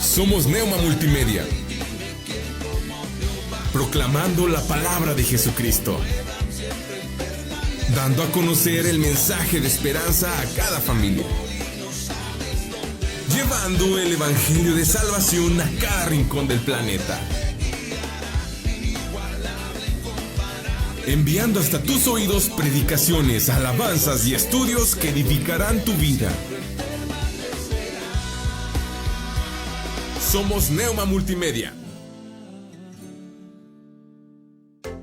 Somos Neuma Multimedia, proclamando la palabra de Jesucristo, dando a conocer el mensaje de esperanza a cada familia, llevando el evangelio de salvación a cada rincón del planeta, enviando hasta tus oídos predicaciones, alabanzas y estudios que edificarán tu vida. Somos Neuma Multimedia.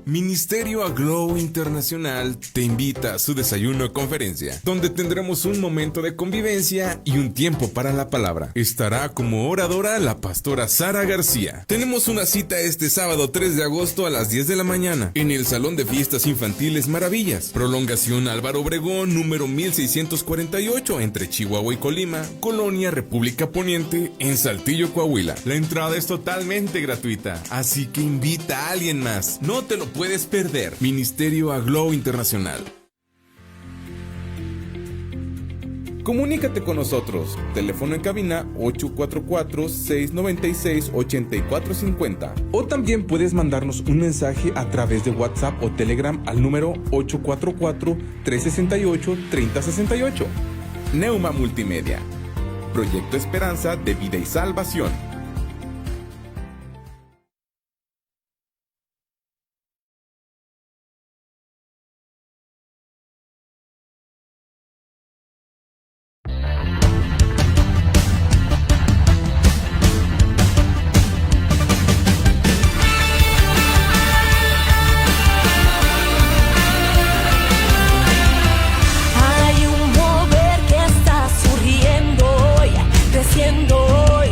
Ministerio Aglow Internacional te invita a su desayuno conferencia, donde tendremos un momento de convivencia y un tiempo para la palabra. Estará como oradora la pastora Sara García. Tenemos una cita este sábado 3 de agosto a las 10 de la mañana en el Salón de Fiestas Infantiles Maravillas, Prolongación Álvaro Obregón, número 1648, entre Chihuahua y Colima, Colonia República Poniente, en Saltillo, Coahuila. La entrada es totalmente gratuita, así que invita a alguien más. No te lo puedes perder. Ministerio Aglow Internacional. Comunícate con nosotros. Teléfono en cabina 844-696-8450. O también puedes mandarnos un mensaje a través de WhatsApp o Telegram al número 844-368-3068. Neuma Multimedia. Proyecto Esperanza de Vida y Salvación. Hay un mover que está surgiendo hoy, creciendo hoy.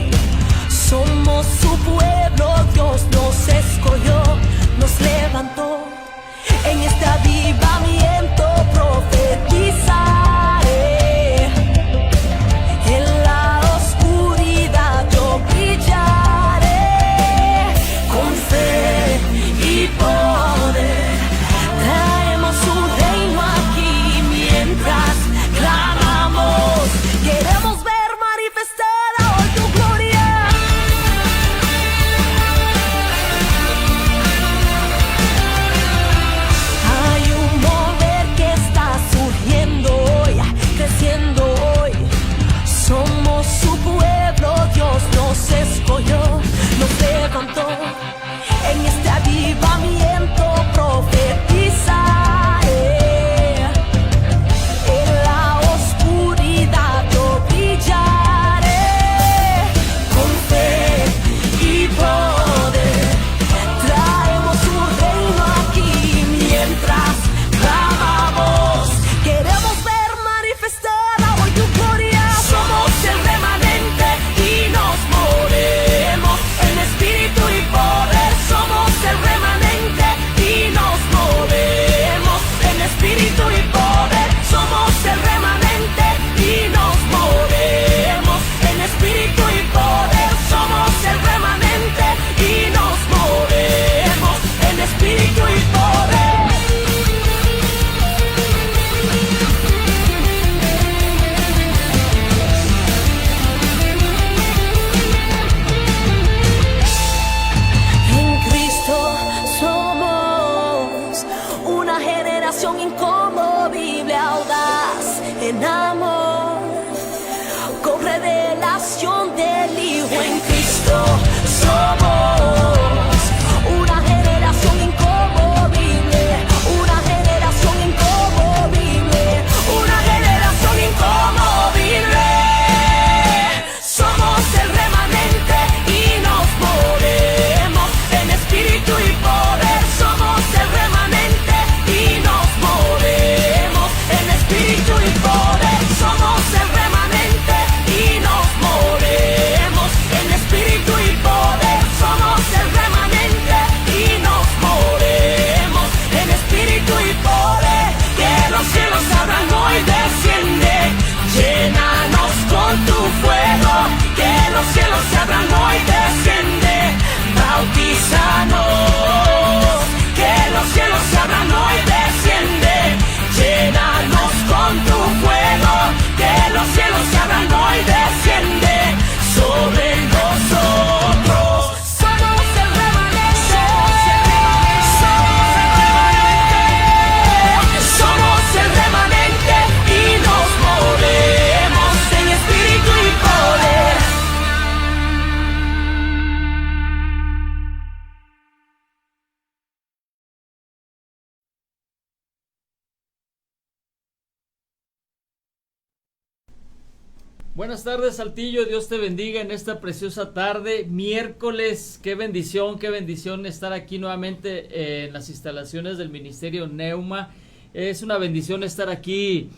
Buenas tardes, Saltillo, Dios te bendiga en esta preciosa tarde, miércoles. Qué bendición estar aquí nuevamente en las instalaciones del Ministerio Neuma. Es una bendición estar aquí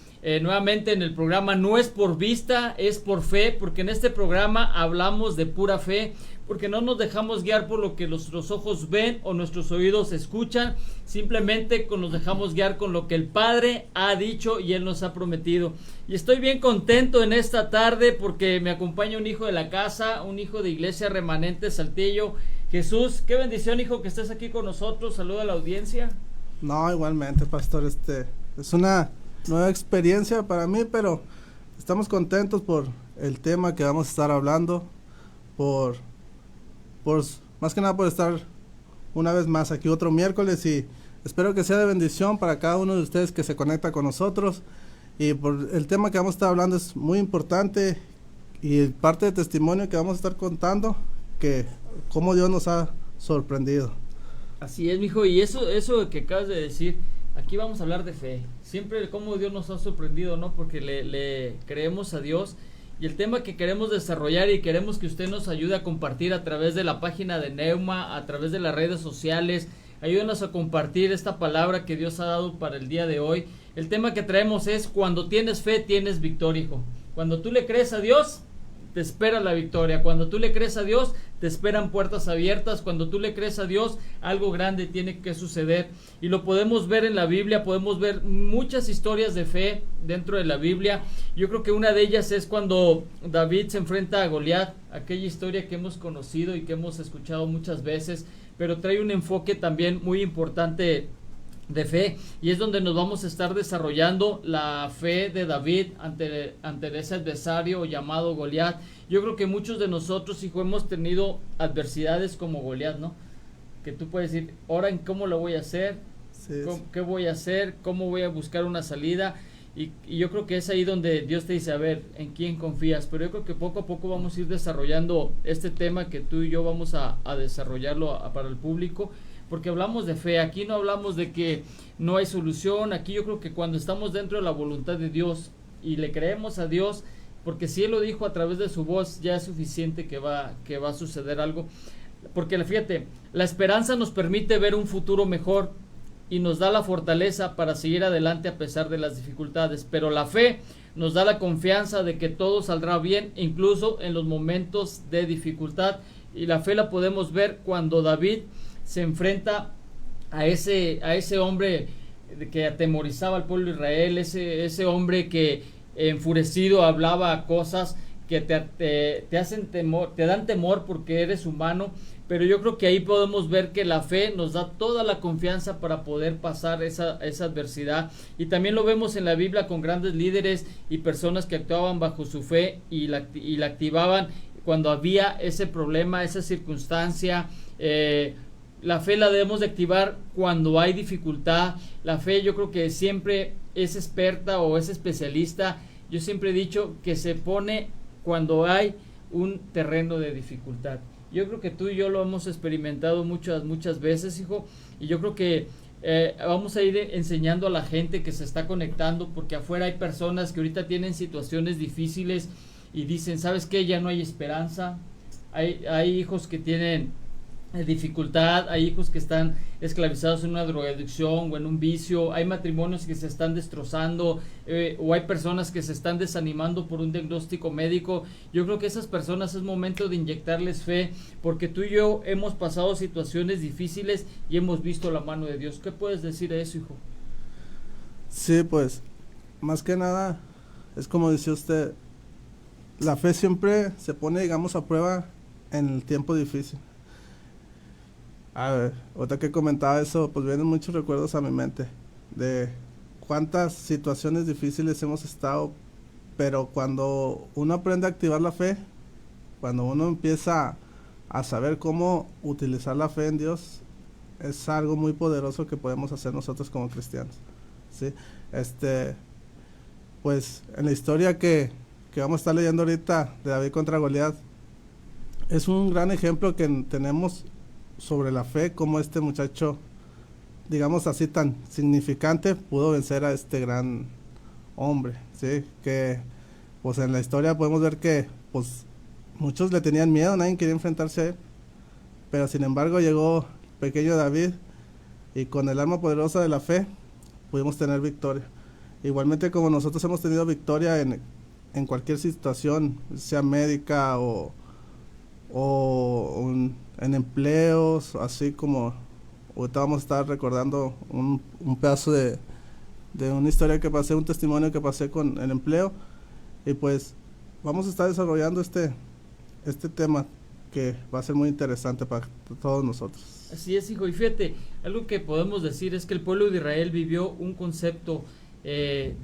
nuevamente en el programa. No es por vista, es por fe, porque en este programa hablamos de pura fe, porque no nos dejamos guiar por lo que nuestros ojos ven o nuestros oídos escuchan, simplemente nos dejamos guiar con lo que el Padre ha dicho y Él nos ha prometido. Y estoy bien contento en esta tarde porque me acompaña un hijo de la casa, un hijo de Iglesia Remanente Saltillo. Jesús, qué bendición, hijo, que estés aquí con nosotros. Saluda a la audiencia. No, igualmente, pastor, es una nueva experiencia para mí, pero estamos contentos por el tema que vamos a estar hablando, por más que nada por estar una vez más aquí otro miércoles, y espero que sea de bendición para cada uno de ustedes que se conecta con nosotros. Y por el tema que vamos a estar hablando es muy importante, y parte de testimonio que vamos a estar contando, que cómo Dios nos ha sorprendido. Así es, mijo, y eso que acabas de decir, aquí vamos a hablar de fe, siempre cómo Dios nos ha sorprendido, ¿no? Porque le creemos a Dios. Y el tema que queremos desarrollar y queremos que usted nos ayude a compartir a través de la página de Neuma, a través de las redes sociales, ayúdenos a compartir esta palabra que Dios ha dado para el día de hoy. El tema que traemos es: cuando tienes fe, tienes victoria, hijo. Cuando tú le crees a Dios, te espera la victoria. Cuando tú le crees a Dios, te esperan puertas abiertas. Cuando tú le crees a Dios, algo grande tiene que suceder. Y lo podemos ver en la Biblia, podemos ver muchas historias de fe dentro de la Biblia. Yo creo que una de ellas es cuando David se enfrenta a Goliat, aquella historia que hemos conocido y que hemos escuchado muchas veces, pero trae un enfoque también muy importante de fe, y es donde nos vamos a estar desarrollando la fe de David ante ese adversario llamado Goliat. Yo creo que muchos de nosotros, hijo, hemos tenido adversidades como Goliat, ¿no? Que tú puedes decir, ahora en cómo lo voy a hacer, Sí, qué voy a hacer, cómo voy a buscar una salida, y yo creo que es ahí donde Dios te dice, a ver, ¿en quién confías? Pero yo creo que poco a poco vamos a ir desarrollando este tema que tú y yo vamos a desarrollarlo para el público, porque hablamos de fe. Aquí no hablamos de que no hay solución. Aquí yo creo que cuando estamos dentro de la voluntad de Dios y le creemos a Dios, porque si Él lo dijo a través de su voz, ya es suficiente que va a suceder algo. Porque fíjate, la esperanza nos permite ver un futuro mejor y nos da la fortaleza para seguir adelante a pesar de las dificultades, pero la fe nos da la confianza de que todo saldrá bien, incluso en los momentos de dificultad. Y la fe la podemos ver cuando David se enfrenta a ese hombre que atemorizaba al pueblo de Israel, ese hombre que enfurecido hablaba cosas que te hacen temor, te dan temor porque eres humano. Pero yo creo que ahí podemos ver que la fe nos da toda la confianza para poder pasar esa adversidad. Y también lo vemos en la Biblia con grandes líderes y personas que actuaban bajo su fe y la activaban cuando había ese problema, esa circunstancia. La fe la debemos de activar cuando hay dificultad. La fe, yo creo que siempre es experta o es especialista. Yo siempre he dicho que se pone cuando hay un terreno de dificultad. Yo creo que tú y yo lo hemos experimentado muchas veces, hijo, y yo creo que vamos a ir enseñando a la gente que se está conectando, porque afuera hay personas que ahorita tienen situaciones difíciles y dicen, ¿sabes qué? Ya no hay esperanza. Hay hijos que tienen dificultad, hay hijos que están esclavizados en una drogadicción o en un vicio, hay matrimonios que se están destrozando, o hay personas que se están desanimando por un diagnóstico médico. Yo creo que esas personas es momento de inyectarles fe, porque tú y yo hemos pasado situaciones difíciles y hemos visto la mano de Dios. ¿Qué puedes decir a eso, hijo? Sí, pues, más que nada, es como decía usted, la fe siempre se pone, digamos, a prueba en el tiempo difícil. A ver, ahorita que comentaba eso, pues vienen muchos recuerdos a mi mente de cuántas situaciones difíciles hemos estado, pero cuando uno aprende a activar la fe, cuando uno empieza a saber cómo utilizar la fe en Dios, es algo muy poderoso que podemos hacer nosotros como cristianos, ¿sí? Pues en la historia que vamos a estar leyendo ahorita de David contra Goliat, es un gran ejemplo que tenemos sobre la fe, como este muchacho, digamos así, tan significante, pudo vencer a este gran hombre, ¿sí? Que pues en la historia podemos ver que pues muchos le tenían miedo, nadie quería enfrentarse a él, pero sin embargo llegó el pequeño David y con el arma poderosa de la fe pudimos tener victoria. Igualmente como nosotros hemos tenido victoria en cualquier situación, sea médica o en empleos, así como ahorita vamos a estar recordando un pedazo de una historia que pasé, un testimonio que pasé con el empleo, y pues vamos a estar desarrollando este tema que va a ser muy interesante para todos nosotros. Así es, hijo, y fíjate, algo que podemos decir es que el pueblo de Israel vivió un concepto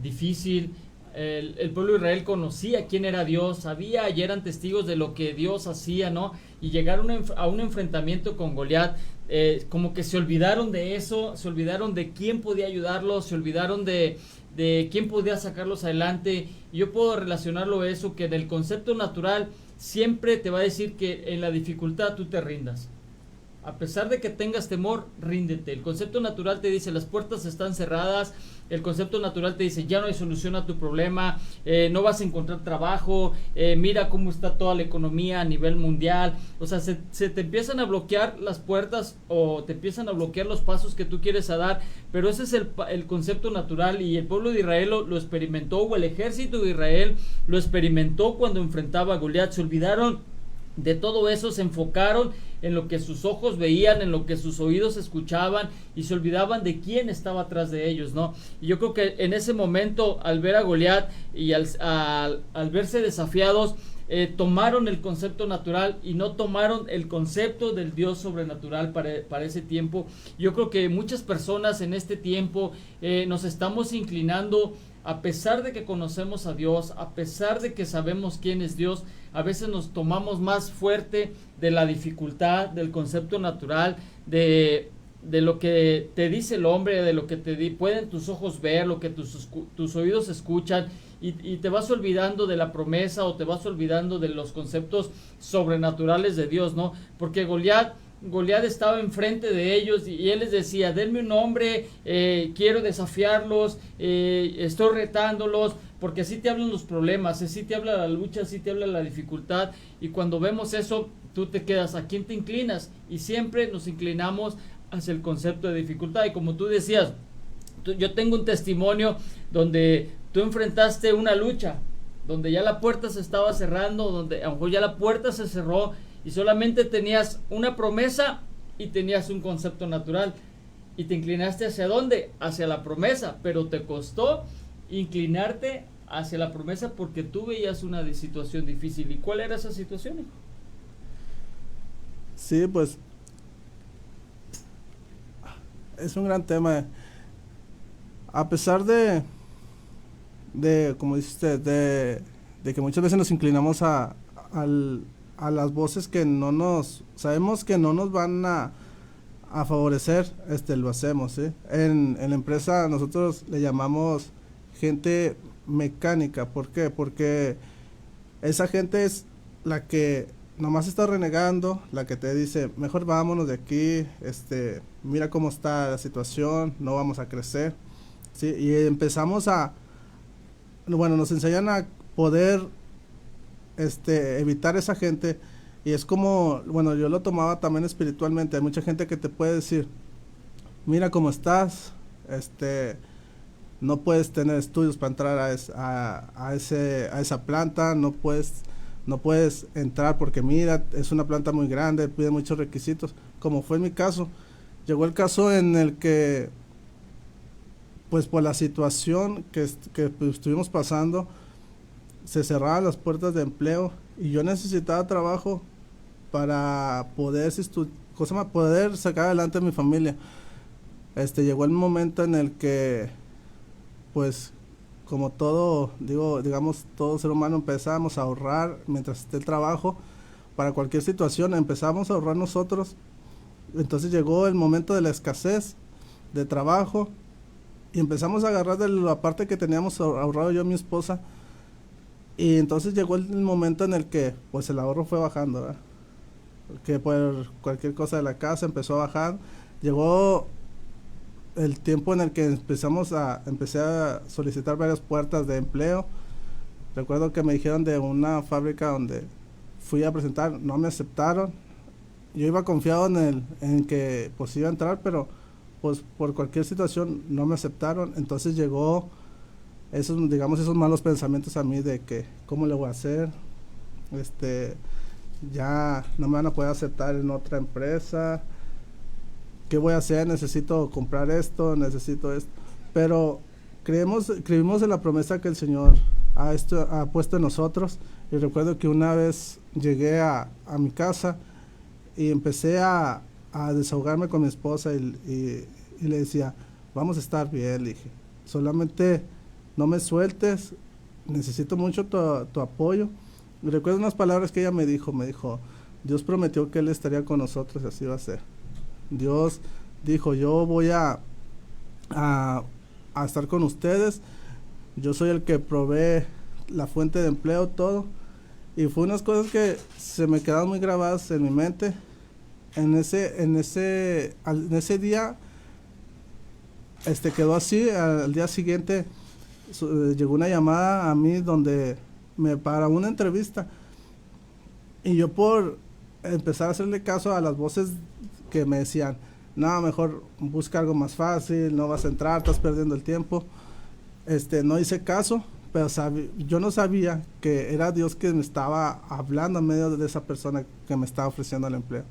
difícil. El pueblo de Israel conocía quién era Dios, sabía y eran testigos de lo que Dios hacía, ¿no? Y llegaron a un enfrentamiento con Goliat, como que se olvidaron de eso, se olvidaron de quién podía ayudarlos, se olvidaron de quién podía sacarlos adelante. Y yo puedo relacionarlo a eso, que en el concepto natural siempre te va a decir que en la dificultad tú te rindas. A pesar de que tengas temor, ríndete. El concepto natural te dice las puertas están cerradas. El concepto natural te dice ya no hay solución a tu problema, no vas a encontrar trabajo, mira cómo está toda la economía a nivel mundial. O sea, se te empiezan a bloquear las puertas o te empiezan a bloquear los pasos que tú quieres dar. Pero ese es el concepto natural, y el pueblo de Israel lo experimentó, o el ejército de Israel lo experimentó cuando enfrentaba a Goliat. Se olvidaron de todo eso, se enfocaron en lo que sus ojos veían, en lo que sus oídos escuchaban, y se olvidaban de quién estaba atrás de ellos, ¿no? Y yo creo que en ese momento, al ver a Goliat y al verse desafiados, tomaron el concepto natural y no tomaron el concepto del Dios sobrenatural para ese tiempo. Yo creo que muchas personas en este tiempo nos estamos inclinando, a pesar de que conocemos a Dios, a pesar de que sabemos quién es Dios, a veces nos tomamos más fuerte de la dificultad, del concepto natural, de lo que te dice el hombre, de lo que pueden tus ojos ver, lo que tus oídos escuchan, y te vas olvidando de la promesa, o te vas olvidando de los conceptos sobrenaturales de Dios, ¿no? Porque Goliat estaba enfrente de ellos y él les decía, denme un nombre, quiero desafiarlos, estoy retándolos, porque así te hablan los problemas, así te habla la lucha, así te habla la dificultad. Y cuando vemos eso, tú te quedas, ¿a quién te inclinas? Y siempre nos inclinamos hacia el concepto de dificultad. Y como tú decías, yo tengo un testimonio donde tú enfrentaste una lucha, donde ya la puerta se estaba cerrando, donde a lo mejor ya la puerta se cerró y solamente tenías una promesa y tenías un concepto natural, y te inclinaste ¿hacia dónde? Hacia la promesa, pero te costó inclinarte hacia la promesa porque tú veías una situación difícil. ¿Y cuál era esa situación, hijo? Sí, pues es un gran tema. A pesar de como dice usted, de que muchas veces nos inclinamos a las voces que sabemos que no nos van a favorecer, lo hacemos, ¿sí? En la empresa nosotros le llamamos gente mecánica. ¿Por qué? Porque esa gente es la que nomás está renegando, la que te dice, mejor vámonos de aquí, mira cómo está la situación, no vamos a crecer, ¿sí? Y empezamos nos enseñan a poder evitar esa gente. Y es como, yo lo tomaba también espiritualmente. Hay mucha gente que te puede decir, mira cómo estás, no puedes tener estudios para entrar a esa planta, no puedes entrar porque mira, es una planta muy grande, pide muchos requisitos, como fue en mi caso. Llegó el caso en el que, pues por la situación que estuvimos pasando, se cerraban las puertas de empleo y yo necesitaba trabajo para poder sacar adelante a mi familia. Llegó el momento en el que, pues, como todo ser humano, empezamos a ahorrar mientras esté el trabajo para cualquier situación. Empezamos a ahorrar nosotros. Entonces llegó el momento de la escasez de trabajo y empezamos a agarrar de la parte que teníamos ahorrado yo y mi esposa. Y entonces llegó el momento en el que, pues, el ahorro fue bajando, ¿verdad? Que por cualquier cosa de la casa empezó a bajar. Llegó el tiempo en el que empecé a solicitar varias puertas de empleo Recuerdo que me dijeron de una fábrica donde fui a presentar, no me aceptaron. Yo iba confiado en que pues iba a entrar, pero pues por cualquier situación no me aceptaron. Entonces llegó esos, digamos, esos malos pensamientos a mí de que cómo le voy a hacer, ya no me van a poder aceptar en otra empresa, qué voy a hacer, necesito comprar esto, necesito esto. Pero creímos en la promesa que el Señor ha puesto en nosotros. Y recuerdo que una vez llegué a mi casa y empecé a desahogarme con mi esposa y le decía, vamos a estar bien, le dije, solamente no me sueltes, necesito mucho tu apoyo. Y recuerdo unas palabras que ella me dijo, Dios prometió que Él estaría con nosotros y así va a ser. Dios dijo, yo voy a estar con ustedes, yo soy el que provee la fuente de empleo, todo. Y fue unas cosas que se me quedaron muy grabadas en mi mente. En ese día quedó así. Al día siguiente llegó una llamada a mí para una entrevista, y yo por empezar a hacerle caso a las voces que me decían, no, mejor busca algo más fácil, no vas a entrar, estás perdiendo el tiempo, no hice caso, pero yo no sabía que era Dios que me estaba hablando en medio de esa persona que me estaba ofreciendo el empleo.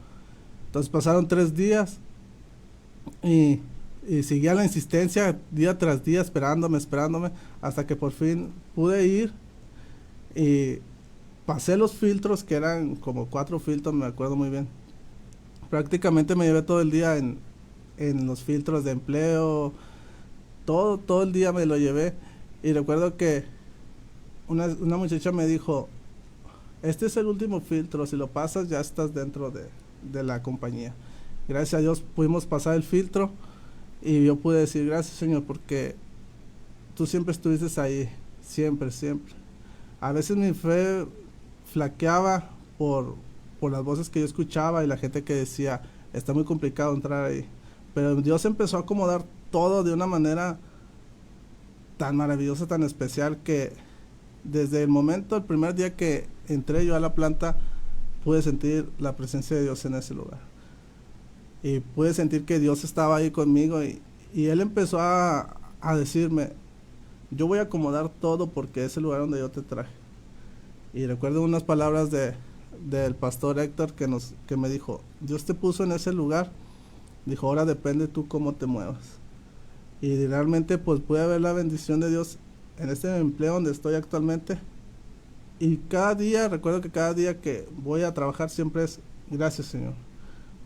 Entonces pasaron 3 días y seguía la insistencia día tras día esperándome, hasta que por fin pude ir y pasé los filtros, que eran como 4 filtros, me acuerdo muy bien. Prácticamente me llevé todo el día en los filtros de empleo, todo el día me lo llevé. Y recuerdo que una muchacha me dijo, este es el último filtro, si lo pasas ya estás dentro de la compañía. Gracias a Dios pudimos pasar el filtro y yo pude decir, gracias Señor, porque tú siempre estuviste ahí, siempre. A veces mi fe flaqueaba por las voces que yo escuchaba y la gente que decía, está muy complicado entrar ahí. Pero Dios empezó a acomodar todo de una manera tan maravillosa, tan especial, que desde el primer día que entré yo a la planta, pude sentir la presencia de Dios en ese lugar. Y pude sentir que Dios estaba ahí conmigo y Él empezó a decirme, yo voy a acomodar todo porque es el lugar donde yo te traje. Y recuerdo unas palabras del pastor Héctor que me dijo, Dios te puso en ese lugar, dijo, ahora depende tú cómo te muevas. Y realmente pues pude ver la bendición de Dios en este empleo donde estoy actualmente. Y recuerdo que cada día que voy a trabajar siempre es gracias Señor.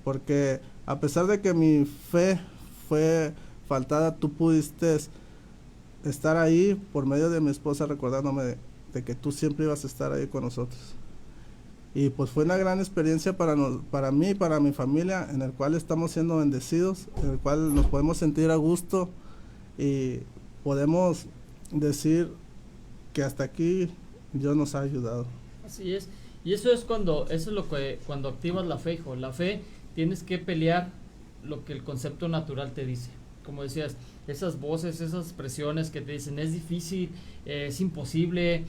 Porque a pesar de que mi fe fue faltada, tú pudiste estar ahí por medio de mi esposa, recordándome de que tú siempre ibas a estar ahí con nosotros. Y pues fue una gran experiencia para mí y para mi familia, en el cual estamos siendo bendecidos, en el cual nos podemos sentir a gusto y podemos decir que hasta aquí Dios nos ha ayudado. Así es. Y eso es cuando activas la fe, hijo. La fe, tienes que pelear lo que el concepto natural te dice. Como decías, esas voces, esas presiones que te dicen, es difícil, es imposible,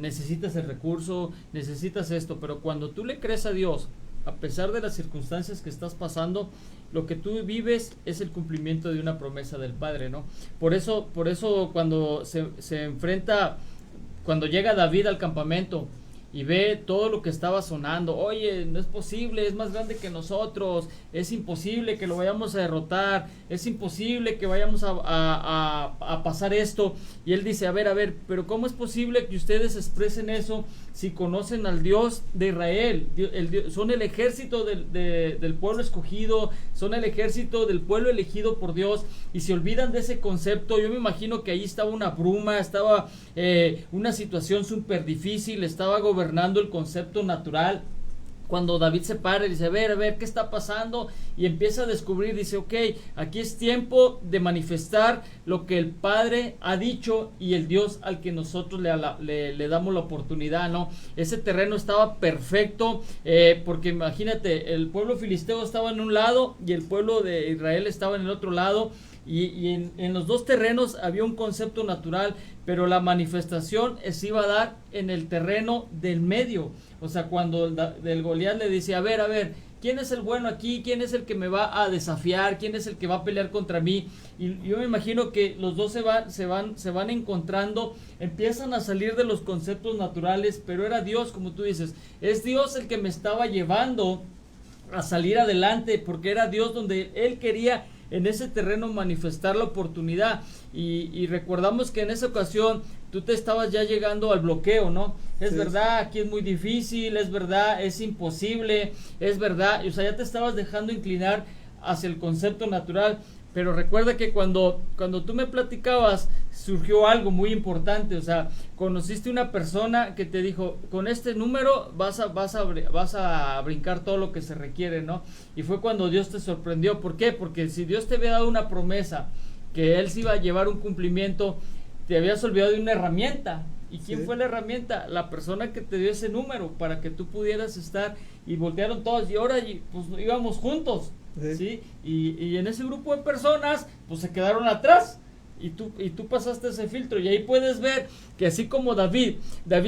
necesitas el recurso, necesitas esto. Pero cuando tú le crees a Dios, a pesar de las circunstancias que estás pasando, lo que tú vives es el cumplimiento de una promesa del Padre, ¿no? Por eso cuando se enfrenta, cuando llega David al campamento y ve todo lo que estaba sonando, oye, no es posible, es más grande que nosotros, es imposible que lo vayamos a derrotar, es imposible que vayamos a pasar esto, y él dice, a ver, pero ¿cómo es posible que ustedes expresen eso si conocen al Dios de Israel? Son el ejército del pueblo escogido, son el ejército del pueblo elegido por Dios, y se olvidan de ese concepto. Yo me imagino que ahí estaba una bruma, estaba una situación súper difícil, estaba gobernando el concepto natural. Cuando David se para y dice, a ver, ¿qué está pasando? Y empieza a descubrir, dice, ok, aquí es tiempo de manifestar lo que el Padre ha dicho y el Dios al que nosotros le damos la oportunidad, ¿no? Ese terreno estaba perfecto, porque imagínate, el pueblo filisteo estaba en un lado y el pueblo de Israel estaba en el otro lado. Y en los dos terrenos había un concepto natural, pero la manifestación se iba a dar en el terreno del medio. O sea, cuando el Goliat le dice, a ver, ¿quién es el bueno aquí? ¿Quién es el que me va a desafiar? ¿Quién es el que va a pelear contra mí? Y yo me imagino que los dos se van encontrando, empiezan a salir de los conceptos naturales, pero era Dios, como tú dices, es Dios el que me estaba llevando a salir adelante, porque era Dios donde Él quería en ese terreno manifestar la oportunidad. Y recordamos que en esa ocasión tú te estabas ya llegando al bloqueo, ¿no? Es verdad, aquí es muy difícil, es verdad, es imposible, es verdad, o sea, ya te estabas dejando inclinar hacia el concepto natural. Pero recuerda que cuando tú me platicabas, surgió algo muy importante. O sea, conociste una persona que te dijo, con este número vas a brincar todo lo que se requiere, ¿no? Y fue cuando Dios te sorprendió. ¿Por qué? Porque si Dios te había dado una promesa, que Él se iba a llevar un cumplimiento, te habías olvidado de una herramienta. ¿Y quién fue la herramienta? La persona que te dio ese número para que tú pudieras estar. Y voltearon todos y ahora pues íbamos juntos. ¿Sí? Y en ese grupo de personas pues se quedaron atrás y tú pasaste ese filtro. Y ahí puedes ver que así como David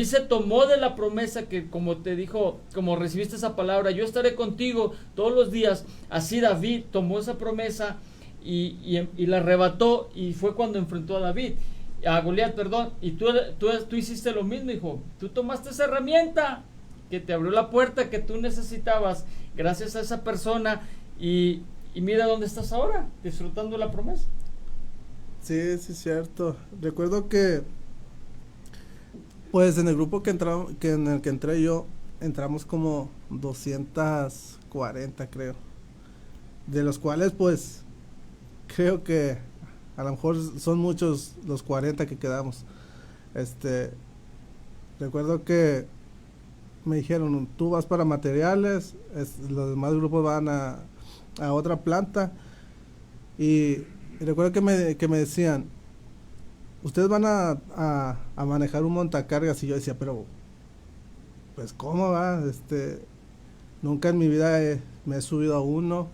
se tomó de la promesa, que como te dijo, como recibiste esa palabra, yo estaré contigo todos los días, así David tomó esa promesa y la arrebató, y fue cuando enfrentó a Goliat, y tú hiciste lo mismo, hijo. Tú tomaste esa herramienta que te abrió la puerta que tú necesitabas gracias a esa persona. Y mira dónde estás ahora, disfrutando la promesa. Sí, es cierto. Recuerdo que, pues en el grupo en el que entré yo, entramos como 240, creo. De los cuales, pues, creo que a lo mejor son muchos los 40 que quedamos. Recuerdo que me dijeron, tú vas para materiales, los demás grupos van a otra planta, y recuerdo que me decían, ustedes van a manejar un montacargas, y yo decía, pero pues cómo va, nunca en mi vida me he subido a uno.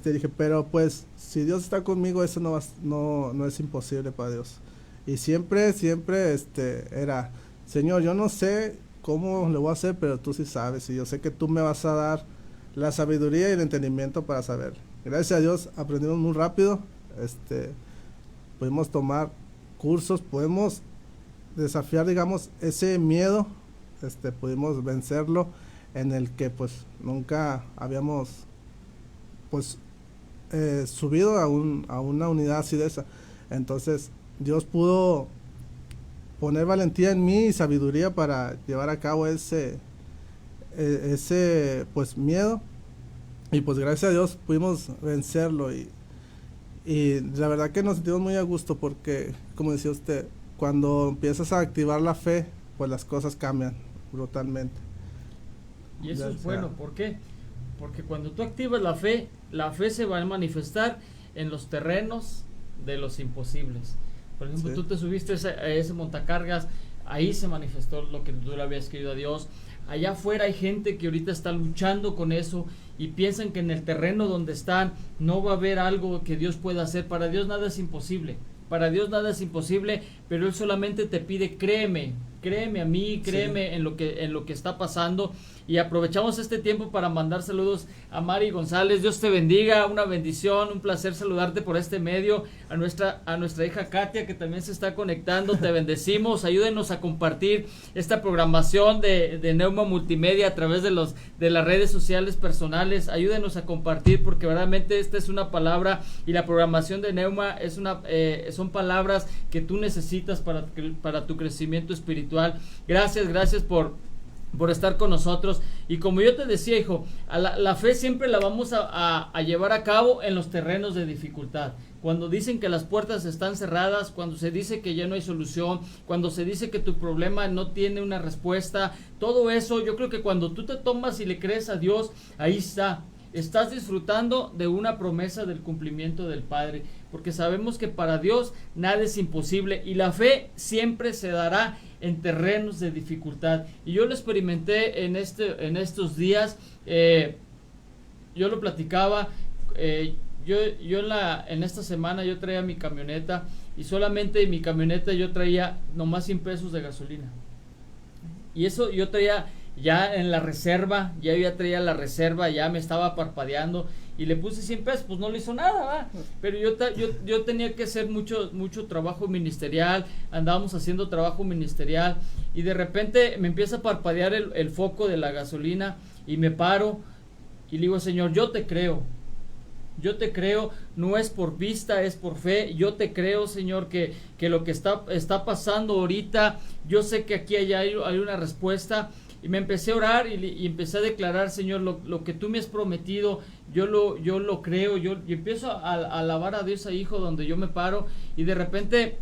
Dije, pero pues si Dios está conmigo, eso no es imposible para Dios. Y siempre era, Señor, yo no sé cómo lo voy a hacer, pero tú sí sabes, y yo sé que tú me vas a dar la sabiduría y el entendimiento para saber. Gracias a Dios aprendimos muy rápido, pudimos tomar cursos, podemos desafiar, digamos, ese miedo, pudimos vencerlo, en el que pues nunca habíamos pues subido a una unidad así de esa. Entonces Dios pudo poner valentía en mí y sabiduría para llevar a cabo ese pues miedo, y pues gracias a Dios pudimos vencerlo, y la verdad que nos sentimos muy a gusto, porque como decía usted, cuando empiezas a activar la fe, pues las cosas cambian brutalmente. Y eso es bueno. ¿Por qué? Porque cuando tú activas la fe se va a manifestar en los terrenos de los imposibles. Por ejemplo, tú te subiste a ese montacargas, ahí se manifestó lo que tú le habías querido a Dios. Allá afuera hay gente que ahorita está luchando con eso y piensan que en el terreno donde están no va a haber algo que Dios pueda hacer. Para Dios nada es imposible. Para Dios nada es imposible, pero Él solamente te pide, créeme a mí, créeme en lo que está pasando. Y aprovechamos este tiempo para mandar saludos a Mari González. Dios te bendiga, una bendición, un placer saludarte por este medio. A nuestra hija Katia, que también se está conectando, te bendecimos. Ayúdenos a compartir esta programación de Neuma Multimedia a través de las redes sociales personales. Ayúdenos a compartir, porque verdaderamente esta es una palabra, y la programación de Neuma son palabras que tú necesitas para tu crecimiento espiritual. Gracias por estar con nosotros. Y como yo te decía, hijo, la fe siempre la vamos a llevar a cabo en los terrenos de dificultad. Cuando dicen que las puertas están cerradas, cuando se dice que ya no hay solución, cuando se dice que tu problema no tiene una respuesta, todo eso, yo creo que cuando tú te tomas y le crees a Dios, ahí estás disfrutando de una promesa del cumplimiento del Padre, porque sabemos que para Dios nada es imposible, y la fe siempre se dará en terrenos de dificultad. Y yo lo experimenté en estos días. Yo lo platicaba, yo en esta semana yo traía mi camioneta y solamente en mi camioneta yo traía nomás 100 pesos de gasolina. Y eso yo traía ya en la reserva, ya traía la reserva, ya me estaba parpadeando y le puse 100 pesos, pues no le hizo nada, ¿va? Pero yo tenía que hacer mucho trabajo ministerial, andábamos haciendo trabajo ministerial y de repente me empieza a parpadear el foco de la gasolina y me paro y le digo, Señor, yo te creo, no es por vista, es por fe. Yo te creo, Señor, que lo que está pasando ahorita, yo sé que aquí hay una respuesta. Y me empecé a orar y empecé a declarar, Señor, lo que tú me has prometido, yo lo creo. Yo empiezo a alabar a Dios ahí, hijo, donde yo me paro y de repente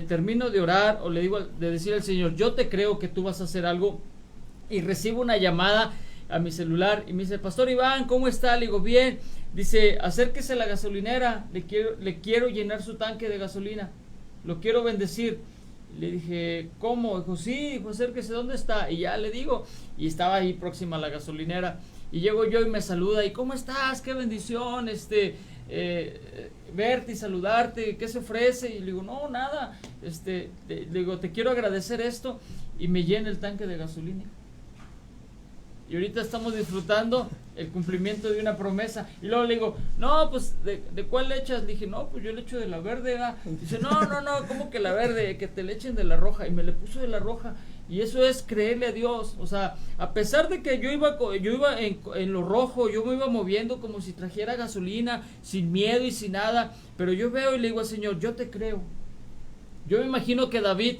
termino de orar o le digo de decir al Señor, yo te creo que tú vas a hacer algo, y recibo una llamada a mi celular y me dice, Pastor Iván, ¿cómo está? Le digo, bien. Dice, acérquese a la gasolinera, le quiero llenar su tanque de gasolina, lo quiero bendecir. Le dije, ¿cómo? Dijo, sí, dijo, acérquese, ¿dónde está? Y ya le digo, y estaba ahí próxima a la gasolinera, y llego yo y me saluda, y ¿cómo estás? Qué bendición, verte y saludarte, ¿qué se ofrece? Y le digo, no, nada, le digo, te quiero agradecer esto, y me llena el tanque de gasolina. Y ahorita estamos disfrutando el cumplimiento de una promesa. Y luego le digo, no, pues, ¿de cuál le echas? Le dije, no, pues yo le echo de la verde, ¿va? Dice, no, ¿cómo que la verde? Que te le echen de la roja. Y me le puso de la roja. Y eso es creerle a Dios. O sea, a pesar de que yo iba en lo rojo, yo me iba moviendo como si trajera gasolina, sin miedo y sin nada. Pero yo veo y le digo al Señor, yo te creo. Yo me imagino que David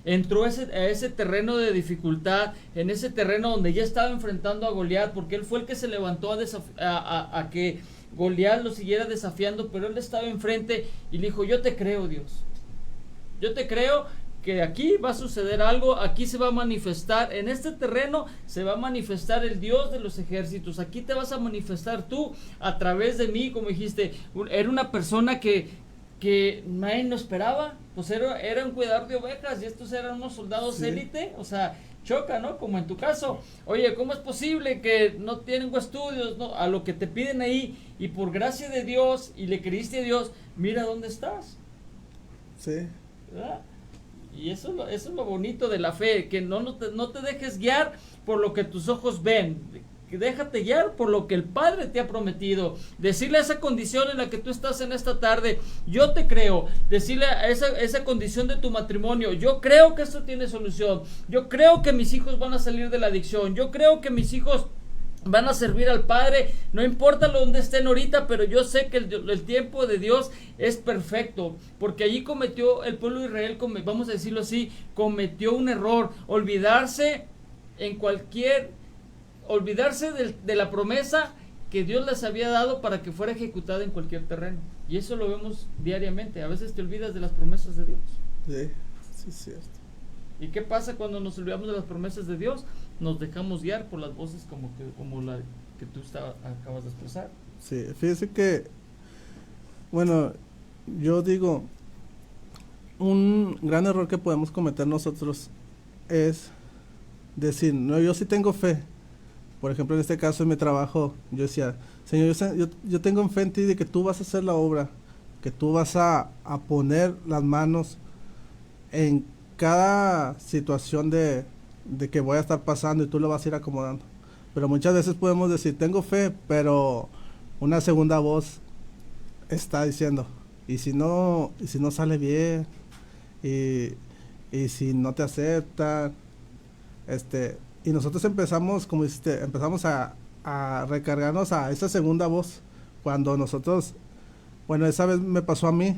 entró a ese terreno de dificultad, en ese terreno donde ya estaba enfrentando a Goliat, porque él fue el que se levantó a que Goliat lo siguiera desafiando, pero él estaba enfrente y le dijo, yo te creo, Dios, yo te creo que aquí va a suceder algo, aquí se va a manifestar, en este terreno se va a manifestar el Dios de los ejércitos, aquí te vas a manifestar tú a través de mí, como dijiste, era una persona que nadie no esperaba, pues era un cuidador de ovejas y estos eran unos soldados élite, o sea, choca, ¿no? Como en tu caso, oye, ¿cómo es posible que no tienen estudios, no? A lo que te piden ahí, y por gracia de Dios, y le creíste a Dios, mira dónde estás. Sí. ¿Verdad? Y eso es lo bonito de la fe, que no te dejes guiar por lo que tus ojos ven, que déjate guiar por lo que el Padre te ha prometido. Decirle a esa condición en la que tú estás en esta tarde, yo te creo. Decirle a esa condición de tu matrimonio, yo creo que esto tiene solución. Yo creo que mis hijos van a salir de la adicción. Yo creo que mis hijos van a servir al Padre, no importa donde estén ahorita, pero yo sé que el tiempo de Dios es perfecto, porque allí cometió el pueblo de Israel, vamos a decirlo así, cometió un error, olvidarse de la promesa que Dios les había dado para que fuera ejecutada en cualquier terreno. Y eso lo vemos diariamente. A veces te olvidas de las promesas de Dios. Sí, es cierto. ¿Y qué pasa cuando nos olvidamos de las promesas de Dios? Nos dejamos guiar por las voces como la que tú acabas de expresar. Sí, fíjese que, bueno, yo digo, un gran error que podemos cometer nosotros es decir, no, yo sí tengo fe. Por ejemplo, en este caso en mi trabajo, yo decía, Señor, yo tengo fe en ti de que tú vas a hacer la obra, que tú vas a poner las manos en cada situación de que voy a estar pasando y tú lo vas a ir acomodando. Pero muchas veces podemos decir, tengo fe, pero una segunda voz está diciendo, y si no sale bien, y si no te aceptan, y nosotros empezamos, como dijiste, empezamos a recargarnos a esa segunda voz, cuando nosotros, bueno, esa vez me pasó a mí.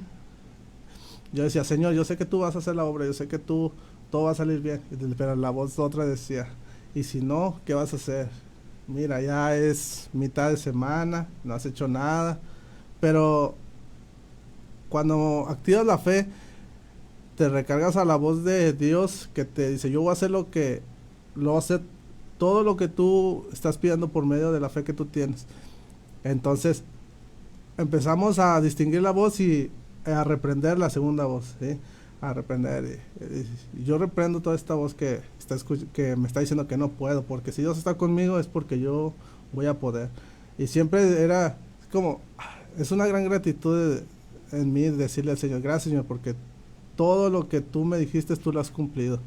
Yo decía, Señor, yo sé que tú vas a hacer la obra, yo sé que todo va a salir bien, pero la voz otra decía, y si no, ¿qué vas a hacer? Mira, ya es mitad de semana, no has hecho nada. Pero cuando activas la fe, te recargas a la voz de Dios que te dice, yo voy a hacer todo lo que tú estás pidiendo por medio de la fe que tú tienes. Entonces empezamos a distinguir la voz y a reprender la segunda voz, ¿sí? A reprender, y yo reprendo toda esta voz que me está diciendo que no puedo, porque si Dios está conmigo es porque yo voy a poder. Y siempre es una gran gratitud en mí decirle al Señor, gracias Señor, porque todo lo que tú me dijiste, tú lo has cumplido.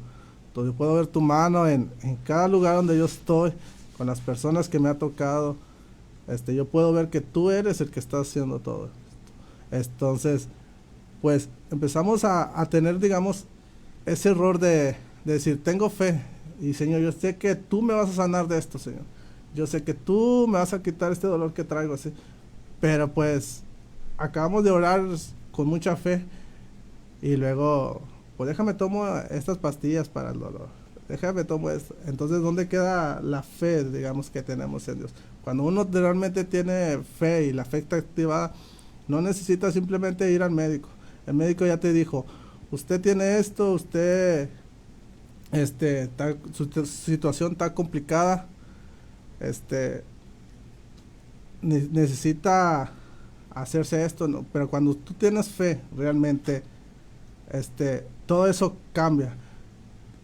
Entonces puedo ver tu mano en cada lugar donde yo estoy, con las personas que me ha tocado. Yo puedo ver que tú eres el que está haciendo todo. Entonces, pues empezamos a tener, digamos, ese error de decir, tengo fe, y Señor, yo sé que tú me vas a sanar de esto, Señor. Yo sé que tú me vas a quitar este dolor que traigo, así. Pero pues, acabamos de orar con mucha fe, y luego, pues déjame tomo estas pastillas para el dolor. Déjame tomo esto. Entonces, ¿dónde queda la fe, digamos, que tenemos en Dios? Cuando uno realmente tiene fe y la fe está activada, no necesita simplemente ir al médico. El médico ya te dijo, usted tiene esto, usted, su situación está complicada, necesita hacerse esto, ¿no? Pero cuando tú tienes fe, realmente, todo eso cambia.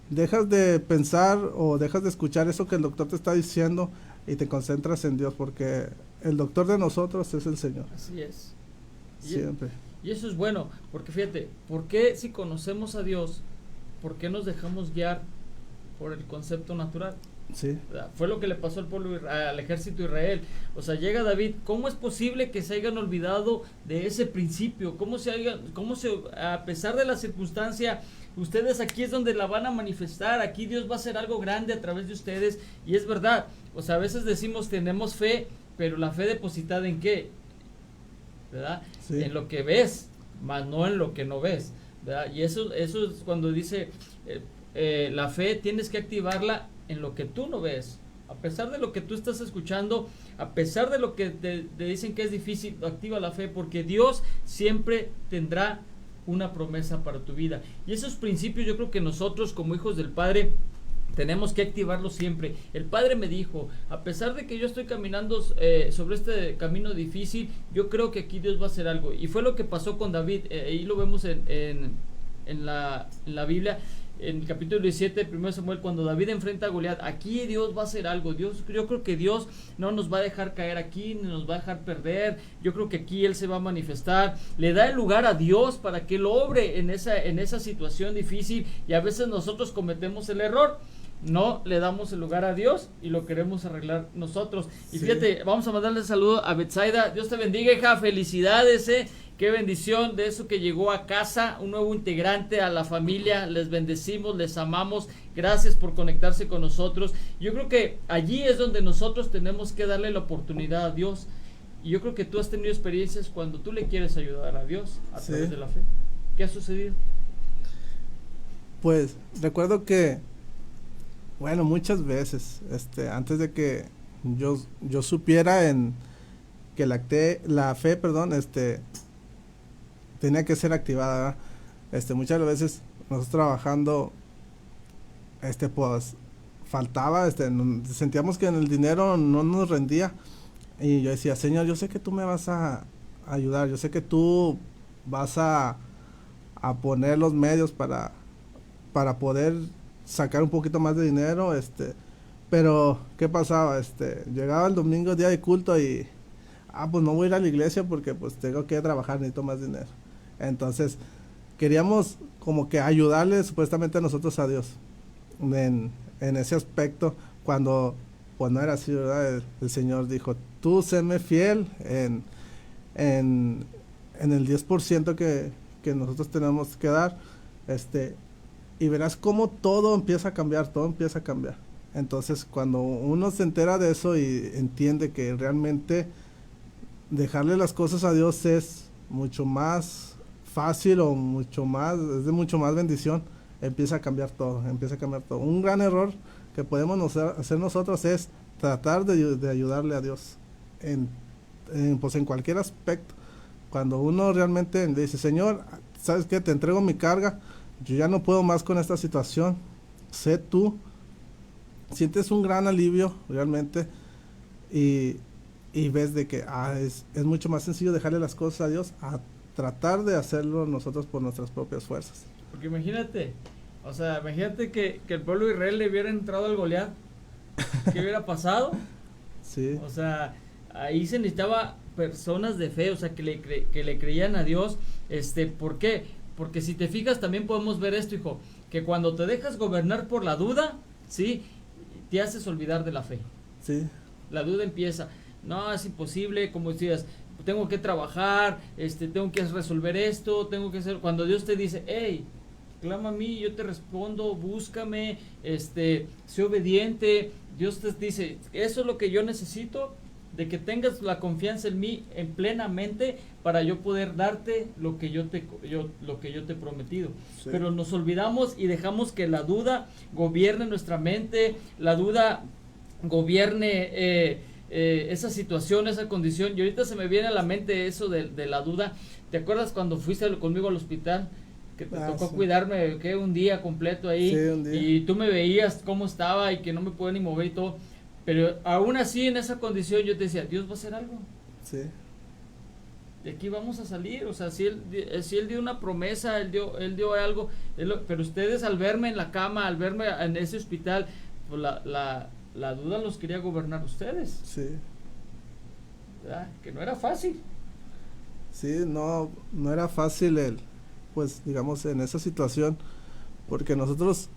Dejas de pensar o dejas de escuchar eso que el doctor te está diciendo y te concentras en Dios, porque el doctor de nosotros es el Señor. Así es. Siempre. Y eso es bueno, porque fíjate, ¿por qué si conocemos a Dios, por qué nos dejamos guiar por el concepto natural? Sí. Fue lo que le pasó al pueblo, al ejército de Israel. O sea, llega David, ¿cómo es posible que se hayan olvidado de ese principio? A pesar de la circunstancia, ustedes aquí es donde la van a manifestar, aquí Dios va a hacer algo grande a través de ustedes, y es verdad. O sea, a veces decimos tenemos fe, pero la fe depositada ¿en qué? ¿Verdad? Sí. En lo que ves, más no en lo que no ves, ¿verdad? Y eso es cuando dice la fe tienes que activarla en lo que tú no ves, a pesar de lo que tú estás escuchando, a pesar de lo que te dicen que es difícil, activa la fe, porque Dios siempre tendrá una promesa para tu vida. Y esos principios yo creo que nosotros como hijos del Padre tenemos que activarlo siempre. El Padre me dijo, a pesar de que yo estoy caminando sobre este camino difícil, yo creo que aquí Dios va a hacer algo. Y fue lo que pasó con David. Ahí lo vemos en la Biblia, en el capítulo 17 de 1 Samuel, cuando David enfrenta a Goliat. Aquí Dios va a hacer algo. Yo creo que Dios no nos va a dejar caer aquí, ni nos va a dejar perder. Yo creo que aquí Él se va a manifestar. Le da el lugar a Dios para que Él obre en esa situación difícil. Y a veces nosotros cometemos el error, no le damos el lugar a Dios y lo queremos arreglar nosotros. Y sí, fíjate, vamos a mandarle saludo a Betsaida. Dios te bendiga, hija, felicidades, qué bendición de eso que llegó a casa, un nuevo integrante a la familia. Les bendecimos, les amamos, gracias por conectarse con nosotros. Yo creo que allí es donde nosotros tenemos que darle la oportunidad a Dios. Y yo creo que tú has tenido experiencias cuando tú le quieres ayudar a Dios a través de la fe. ¿Qué ha sucedido? Pues recuerdo que, bueno, muchas veces, antes de que yo supiera en que la fe, tenía que ser activada, ¿verdad? Muchas veces nosotros trabajando, pues, faltaba, sentíamos que en el dinero no nos rendía, y yo decía, Señor, yo sé que tú me vas a ayudar, yo sé que tú vas a poner los medios para poder sacar un poquito más de dinero, pero ¿qué pasaba? Llegaba el domingo, día de culto, y pues no voy a ir a la iglesia porque pues tengo que trabajar, necesito más dinero. Entonces queríamos como que ayudarle supuestamente a nosotros a Dios en ese aspecto, cuando pues no era así, ¿verdad? El Señor dijo, tú séme fiel en el 10% que nosotros tenemos que dar, y verás cómo todo empieza a cambiar. Entonces, cuando uno se entera de eso y entiende que realmente dejarle las cosas a Dios es mucho más fácil o es de mucho más bendición, empieza a cambiar todo. Un gran error que podemos hacer nosotros es tratar de ayudarle a Dios pues en cualquier aspecto. Cuando uno realmente le dice, Señor, ¿sabes qué? Te entrego mi carga, yo ya no puedo más con esta situación, sé tú, sientes un gran alivio realmente, y ves de que es mucho más sencillo dejarle las cosas a Dios a tratar de hacerlo nosotros por nuestras propias fuerzas. Porque imagínate que el pueblo de Israel le hubiera entrado al Goliat, ¿qué hubiera pasado? Sí. O sea, ahí se necesitaba personas de fe, o sea, que le creían a Dios. ¿Por qué? Porque si te fijas también podemos ver esto, hijo, que cuando te dejas gobernar por la duda, ¿sí? Te haces olvidar de la fe. Sí. La duda empieza, no, es imposible, como decías, tengo que trabajar, tengo que resolver esto, tengo que hacer, cuando Dios te dice, hey, clama a mí, yo te respondo, búscame, sé obediente, Dios te dice, eso es lo que yo necesito, de que tengas la confianza en mí en plenamente para yo poder darte lo que yo te he prometido. Sí. Pero nos olvidamos y dejamos que la duda gobierne nuestra mente, la duda gobierne esa situación, esa condición. Y ahorita se me viene a la mente eso de la duda. ¿Te acuerdas cuando fuiste conmigo al hospital? Que te tocó sí. cuidarme, que un día completo ahí, Sí, un día. y tú me veías cómo estaba y que no me podía ni mover y todo. Pero aún así, en esa condición, yo te decía, Dios va a hacer algo. Sí. De aquí vamos a salir. O sea, si él dio una promesa, él dio algo. Pero ustedes al verme en la cama, al verme en ese hospital, pues la duda los quería gobernar ustedes. Sí. ¿Verdad? Que no era fácil. Sí, no era fácil pues digamos en esa situación, porque nosotros,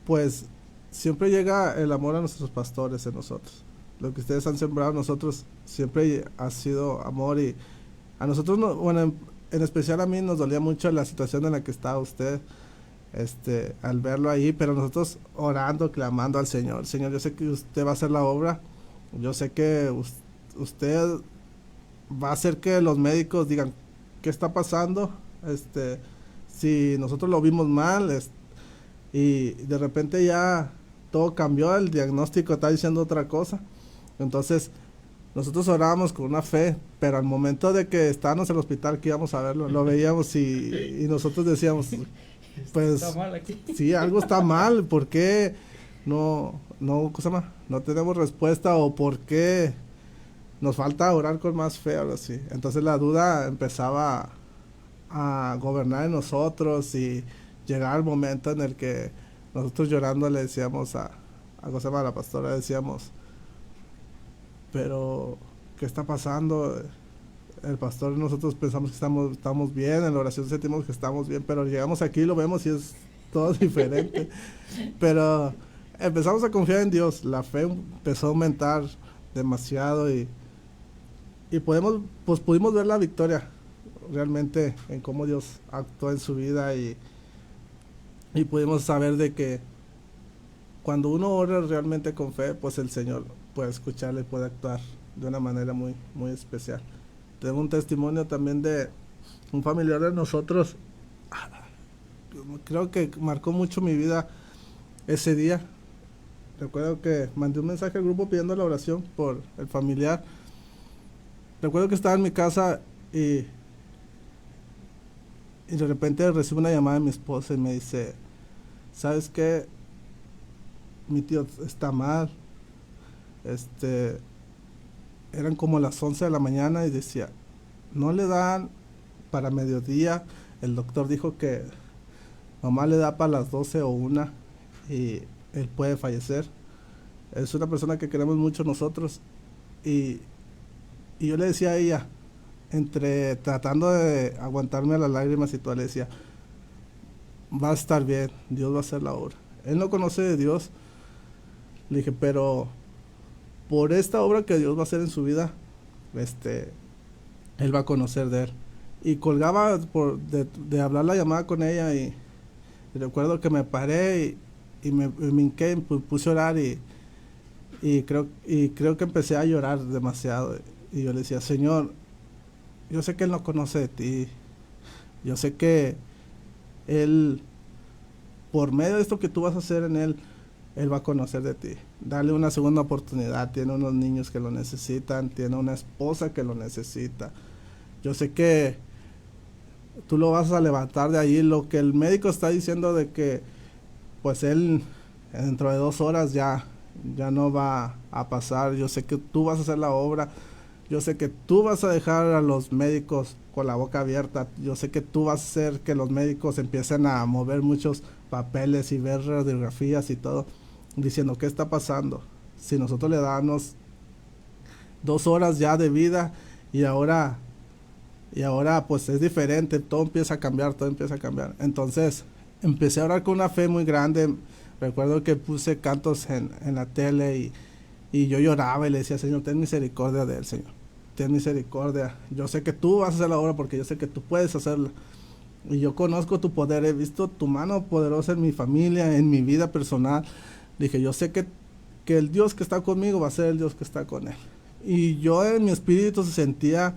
pues siempre llega el amor a nuestros pastores en nosotros. Lo que ustedes han sembrado en nosotros siempre ha sido amor, y a nosotros, bueno, en especial a mí nos dolía mucho la situación en la que estaba usted, al verlo ahí, pero nosotros orando, clamando al Señor, Señor, yo sé que usted va a hacer la obra, yo sé que usted va a hacer que los médicos digan, ¿qué está pasando? Si nosotros lo vimos mal, y de repente ya todo cambió, el diagnóstico está diciendo otra cosa. Entonces nosotros orábamos con una fe, pero al momento de que estábamos en el hospital, que íbamos a verlo, lo veíamos y nosotros decíamos, pues Está mal aquí. sí, algo está mal, ¿por qué no tenemos respuesta, o por qué nos falta orar con más fe, algo así? Entonces la duda empezaba a gobernar en nosotros, y llegar el momento en el que nosotros llorando le decíamos a la pastora, decíamos, pero ¿qué está pasando? El pastor y nosotros pensamos que estamos bien, en la oración sentimos que estamos bien, pero llegamos aquí y lo vemos y es todo diferente. Pero empezamos a confiar en Dios, la fe empezó a aumentar demasiado, y pudimos ver la victoria realmente en cómo Dios actuó en su vida, y pudimos saber de que cuando uno ora realmente con fe, pues el Señor puede escucharle, puede actuar de una manera muy, muy especial. Tengo un testimonio también de un familiar de nosotros, creo que marcó mucho mi vida ese día. Recuerdo que mandé un mensaje al grupo pidiendo la oración por el familiar. Recuerdo que estaba en mi casa y de repente recibo una llamada de mi esposa y me dice, ¿sabes qué? Mi tío está mal. Eran como las 11 de la mañana y decía, no le dan para mediodía. El doctor dijo que mamá le da para las 12 o 1 y él puede fallecer. Es una persona que queremos mucho nosotros. Y yo le decía a ella, entre tratando de aguantarme las lágrimas y todo, le decía, va a estar bien, Dios va a hacer la obra. Él no conoce de Dios. Le dije, pero por esta obra que Dios va a hacer en su vida, él va a conocer de él. Y colgaba de hablar la llamada con ella, y recuerdo que me paré y me hinqué, puse a orar, y creo que empecé a llorar demasiado. Y yo le decía, Señor, yo sé que Él no conoce de ti, yo sé que Él, por medio de esto que tú vas a hacer en Él va a conocer de ti. Dale una segunda oportunidad, tiene unos niños que lo necesitan, tiene una esposa que lo necesita. Yo sé que tú lo vas a levantar de allí. Lo que el médico está diciendo de que pues él dentro de 2 horas ya no va a pasar. Yo sé que tú vas a hacer la obra. Yo sé que tú vas a dejar a los médicos con la boca abierta. Yo sé que tú vas a hacer que los médicos empiecen a mover muchos papeles y ver radiografías y todo, diciendo, ¿qué está pasando? Si nosotros le damos 2 horas ya de vida, y ahora pues es diferente, todo empieza a cambiar. Entonces empecé a orar con una fe muy grande. Recuerdo que puse cantos en la tele y yo lloraba y le decía, Señor, ten misericordia de él, Señor, ten misericordia. Yo sé que tú vas a hacer la obra porque yo sé que tú puedes hacerla. Y yo conozco tu poder, he visto tu mano poderosa en mi familia, en mi vida personal. Dije, yo sé que el Dios que está conmigo va a ser el Dios que está con él. Y yo en mi espíritu sentía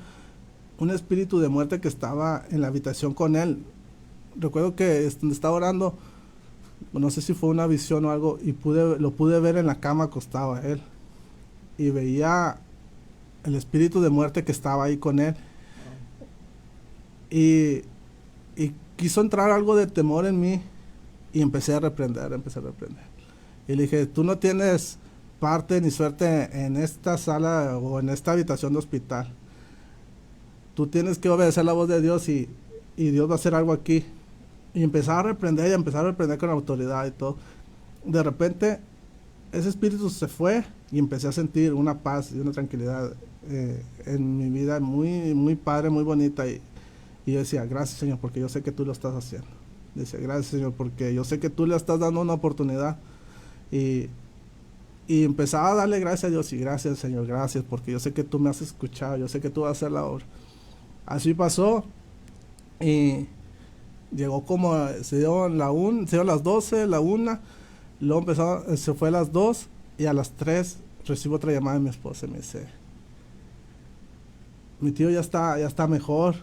un espíritu de muerte que estaba en la habitación con él. Recuerdo que estaba orando, no sé si fue una visión o algo, y lo pude ver en la cama acostado a él. Y veía el espíritu de muerte que estaba ahí con él. Y quiso entrar algo de temor en mí y empecé a reprender. Y le dije, tú no tienes parte ni suerte en esta sala o en esta habitación de hospital. Tú tienes que obedecer la voz de Dios y Dios va a hacer algo aquí. Y empezaba a reprender con autoridad y todo. De repente ese espíritu se fue y empecé a sentir una paz y una tranquilidad en mi vida muy, muy padre, muy bonita. Y yo decía, gracias, Señor, porque yo sé que tú lo estás haciendo. Decía, gracias, Señor, porque yo sé que tú le estás dando una oportunidad. Y empezaba a darle gracias a Dios y gracias, Señor, gracias, porque yo sé que tú me has escuchado, yo sé que tú vas a hacer la obra. Así pasó y llegó se dieron las 12, la 1, luego se fue a las 2 y a las 3 recibo otra llamada de mi esposa y me dice, mi tío ya está mejor,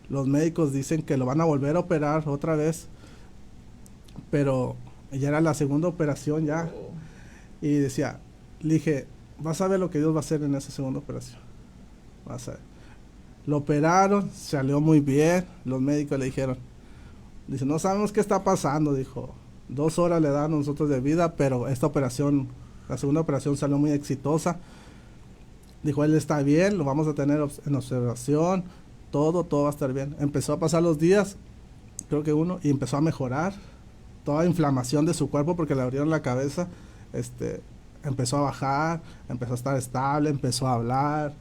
los médicos dicen que lo van a volver a operar otra vez, pero ya era la segunda operación ya. Y le dije, vas a ver lo que Dios va a hacer en esa segunda operación. Vas a ver. Lo operaron, salió muy bien. Los médicos le dijeron, dice, no sabemos qué está pasando, dijo. 2 horas le dan a nosotros de vida, pero esta operación, la segunda operación salió muy exitosa. Dijo, él está bien, lo vamos a tener en observación, todo va a estar bien. Empezó a pasar los días, creo que y empezó a mejorar. Toda inflamación de su cuerpo porque le abrieron la cabeza, empezó a bajar, empezó a estar estable, empezó a hablar.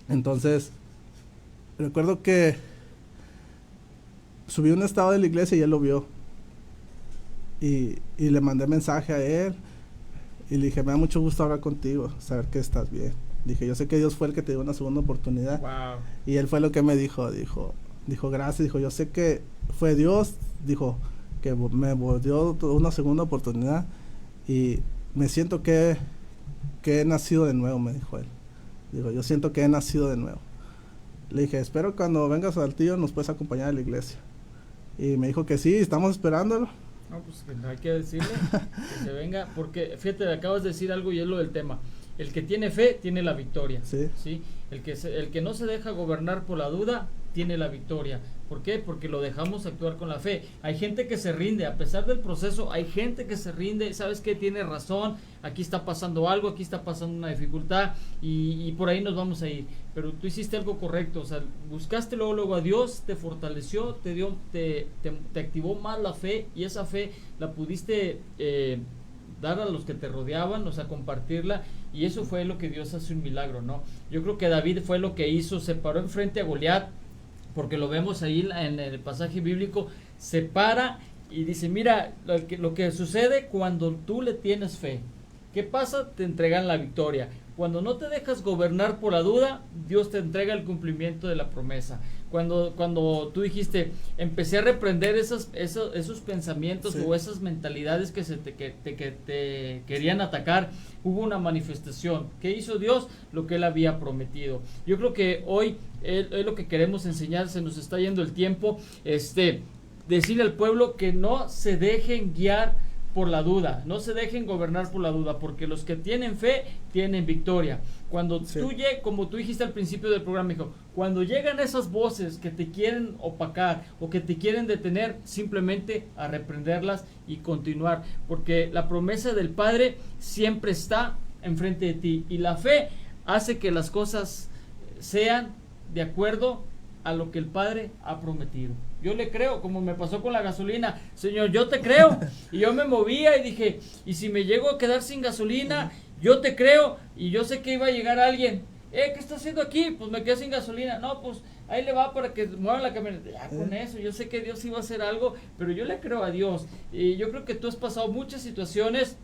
Entonces, recuerdo que subí un estado de la iglesia y él lo vio. Y le mandé mensaje a él y le dije, me da mucho gusto hablar contigo, saber que estás bien. Dije, yo sé que Dios fue el que te dio una segunda oportunidad. Wow. Y él fue lo que me dijo, gracias, dijo, yo sé que fue Dios, dijo, que me dio una segunda oportunidad y me siento que he nacido de nuevo, me dijo él. Digo, yo siento que he nacido de nuevo. Le dije, espero cuando vengas al tío nos puedes acompañar a la iglesia. Y me dijo que sí, estamos esperándolo. No, pues que hay que decirle que se venga, porque fíjate, acabas de decir algo y es lo del tema. El que tiene fe tiene la victoria. Sí. ¿Sí? El que no se deja gobernar por la duda tiene la victoria. ¿Por qué? Porque lo dejamos actuar con la fe. Hay gente que se rinde, a pesar del proceso, hay gente que se rinde, ¿sabes qué? Tiene razón, aquí está pasando algo, aquí está pasando una dificultad y por ahí nos vamos a ir. Pero tú hiciste algo correcto, o sea, buscaste luego a Dios, te fortaleció, te activó más la fe y esa fe la pudiste dar a los que te rodeaban, o sea, compartirla, y eso fue lo que Dios hace un milagro, ¿no? Yo creo que David fue lo que hizo, se paró enfrente a Goliat, porque lo vemos ahí en el pasaje bíblico, se para y dice, mira, lo que sucede cuando tú le tienes fe, ¿qué pasa? Te entregan la victoria. Cuando no te dejas gobernar por la duda, Dios te entrega el cumplimiento de la promesa. Cuando tú dijiste, empecé a reprender esos pensamientos, sí, o esas mentalidades que te querían atacar, hubo una manifestación. ¿Qué hizo Dios? Lo que Él había prometido. Yo creo que hoy es lo que queremos enseñar, se nos está yendo el tiempo, decirle al pueblo que no se dejen guiar por la duda, no se dejen gobernar por la duda, porque los que tienen fe tienen victoria. Cuando sí, como tú dijiste al principio del programa, hijo, cuando llegan esas voces que te quieren opacar o que te quieren detener, simplemente a reprenderlas y continuar, porque la promesa del Padre siempre está enfrente de ti y la fe hace que las cosas sean de acuerdo a lo que el Padre ha prometido. Yo le creo, como me pasó con la gasolina. Señor, yo te creo. Y yo me movía y dije, y si me llego a quedar sin gasolina, yo te creo. Y yo sé que iba a llegar alguien. ¿Qué está haciendo aquí? Pues me quedé sin gasolina. No, pues ahí le va para que mueva la camioneta. Ya con eso, yo sé que Dios iba a hacer algo, pero yo le creo a Dios. Y yo creo que tú has pasado muchas situaciones.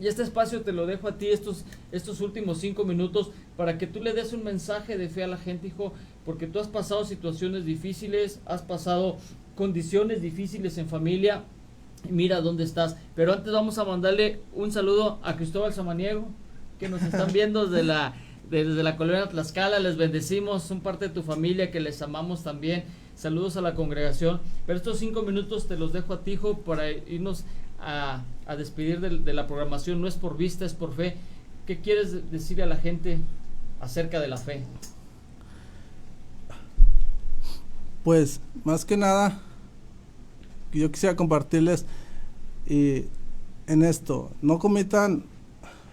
Y este espacio te lo dejo a ti, estos últimos 5 minutos, para que tú le des un mensaje de fe a la gente, hijo, porque tú has pasado situaciones difíciles, has pasado condiciones difíciles en familia, y mira dónde estás. Pero antes vamos a mandarle un saludo a Cristóbal Samaniego, que nos están viendo desde la colonia Tlaxcala. Les bendecimos, son parte de tu familia, que les amamos también. Saludos a la congregación. Pero estos 5 minutos te los dejo a ti, hijo, para irnos a despedir de la programación. No es por vista, es por fe. ¿Qué quieres decirle a la gente acerca de la fe? Pues más que nada yo quisiera compartirles y en esto, no cometan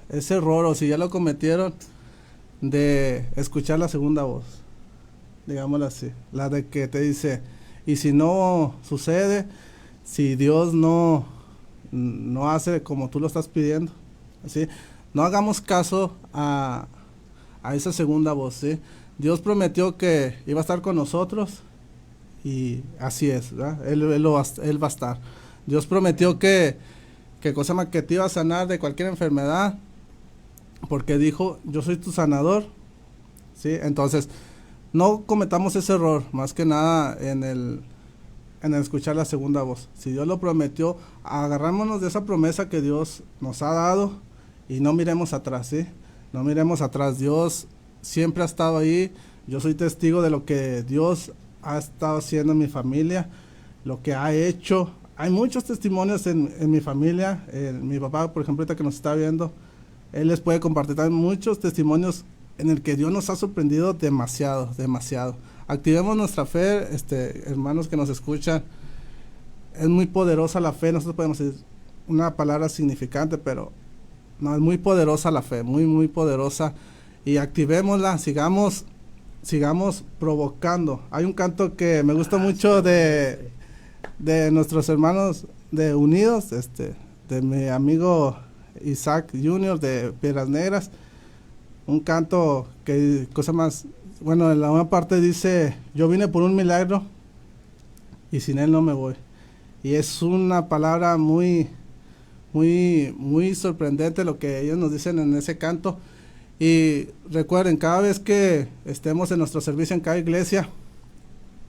ese error, o si ya lo cometieron, de escuchar la segunda voz, digámoslo así, la de que te dice, y si no sucede, si Dios no hace como tú lo estás pidiendo, ¿sí? No hagamos caso a esa segunda voz, ¿sí? Dios prometió que iba a estar con nosotros y así es, ¿verdad? Él va a estar. Dios prometió que te iba a sanar de cualquier enfermedad, porque dijo, yo soy tu sanador, ¿sí? Entonces, no cometamos ese error, más que nada en el escuchar la segunda voz. Si Dios lo prometió, agarrámonos de esa promesa que Dios nos ha dado y no miremos atrás, ¿sí? No miremos atrás. Dios siempre ha estado ahí. Yo soy testigo de lo que Dios ha estado haciendo en mi familia, lo que ha hecho. Hay muchos testimonios en mi familia. Mi papá, por ejemplo, ahorita que nos está viendo, él les puede compartir también muchos testimonios en el que Dios nos ha sorprendido demasiado. Activemos nuestra fe, hermanos que nos escuchan. Es muy poderosa la fe. Nosotros podemos decir una palabra significante, pero no, es muy poderosa la fe, muy, muy poderosa. Y activémosla, sigamos provocando. Hay un canto que me gusta mucho de nuestros hermanos de Unidos, de mi amigo Isaac Jr. de Piedras Negras. Un canto que, cosa más, bueno, en la una parte dice, yo vine por un milagro y sin él no me voy. Y es una palabra muy, muy, muy sorprendente lo que ellos nos dicen en ese canto. Y recuerden, cada vez que estemos en nuestro servicio en cada iglesia,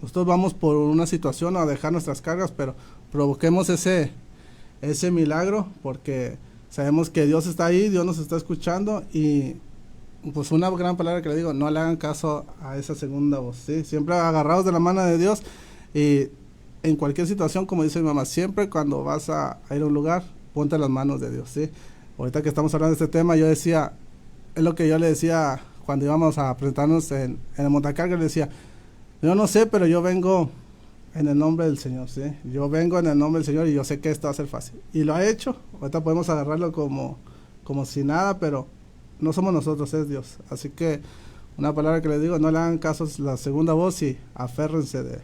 nosotros vamos por una situación a dejar nuestras cargas, pero provoquemos ese milagro, porque sabemos que Dios está ahí, Dios nos está escuchando. Y pues una gran palabra que le digo, no le hagan caso a esa segunda voz, ¿sí? Siempre agarrados de la mano de Dios, y en cualquier situación, como dice mi mamá, siempre cuando vas a ir a un lugar, ponte las manos de Dios, ¿sí? Ahorita que estamos hablando de este tema, yo decía, es lo que yo le decía cuando íbamos a presentarnos en el montacarga, le decía, yo no sé, pero yo vengo en el nombre del Señor, ¿sí? Yo vengo en el nombre del Señor y yo sé que esto va a ser fácil. Y lo ha hecho. Ahorita podemos agarrarlo como si nada, pero no somos nosotros, es Dios. Así que una palabra que les digo, no le hagan caso a la segunda voz y aférrense de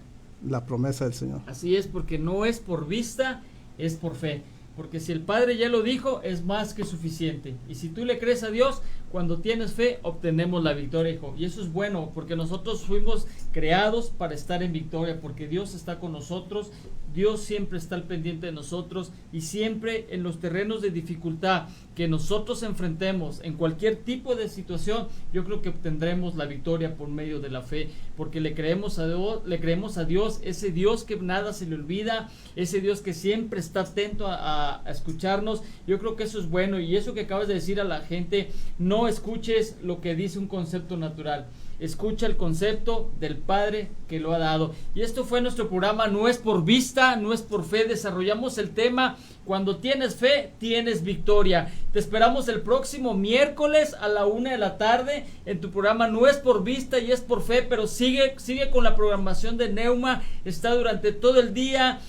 la promesa del Señor. Así es, porque no es por vista, es por fe. Porque si el Padre ya lo dijo, es más que suficiente. Y si tú le crees a Dios, cuando tienes fe, obtenemos la victoria, hijo. Y eso es bueno, porque nosotros fuimos creados para estar en victoria, porque Dios está con nosotros, Dios siempre está al pendiente de nosotros, y siempre en los terrenos de dificultad que nosotros enfrentemos, en cualquier tipo de situación, yo creo que obtendremos la victoria por medio de la fe, porque le creemos a Dios, ese Dios que nada se le olvida, ese Dios que siempre está atento a escucharnos. Yo creo que eso es bueno, y eso que acabas de decir a la gente, no escuches lo que dice un concepto natural, escucha el concepto del Padre que lo ha dado. Y esto fue nuestro programa, no es por vista, no es por fe. Desarrollamos el tema, cuando tienes fe, tienes victoria. Te esperamos el próximo miércoles a la 1 de la tarde en tu programa No es por vista y es por fe, pero sigue con la programación de Neuma, está durante todo el día.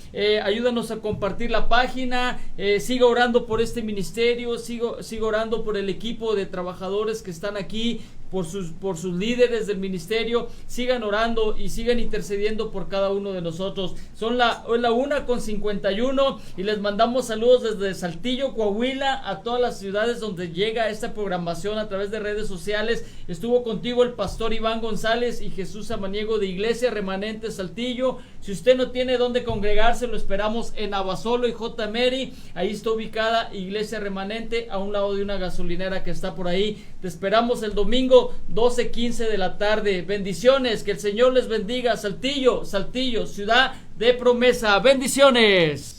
Ayúdanos a compartir la página, siga orando por este ministerio, siga orando por el equipo de trabajadores que están aquí, por sus líderes del ministerio. Sigan orando y sigan intercediendo por cada uno de nosotros. Son la 1:51 y les mandamos saludos desde Saltillo, Coahuila, a todas las ciudades donde llega esta programación a través de redes sociales. Estuvo contigo el pastor Iván González y Jesús Samaniego de Iglesia Remanente Saltillo. Si usted no tiene dónde congregarse, lo esperamos en Abasolo y J. Mary. Ahí está ubicada Iglesia Remanente, a un lado de una gasolinera que está por ahí. Te esperamos el domingo 12:15 de la tarde. Bendiciones, que el Señor les bendiga. Saltillo, ciudad de promesa. Bendiciones.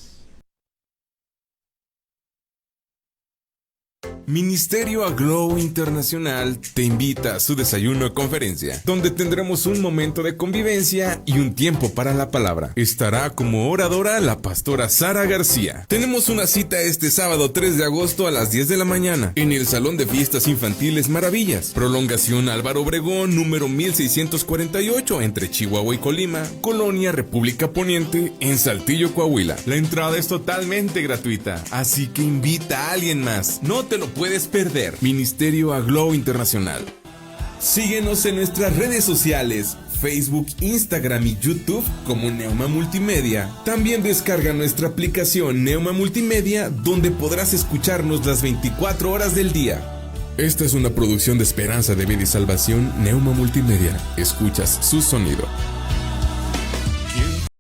Ministerio Aglow Internacional te invita a su desayuno conferencia, donde tendremos un momento de convivencia y un tiempo para la palabra. Estará como oradora la pastora Sara García. Tenemos una cita este sábado 3 de agosto a las 10 de la mañana en el Salón de Fiestas Infantiles Maravillas, Prolongación Álvaro Obregón, número 1648, entre Chihuahua y Colima, Colonia República Poniente, en Saltillo, Coahuila. La entrada es totalmente gratuita, así que invita a alguien más. No te lo puedes perder. Ministerio Aglow Internacional. Síguenos en nuestras redes sociales, Facebook, Instagram y YouTube como Neuma Multimedia. También descarga nuestra aplicación Neuma Multimedia, donde podrás escucharnos las 24 horas del día. Esta es una producción de Esperanza de Vida y Salvación, Neuma Multimedia. Escuchas su sonido.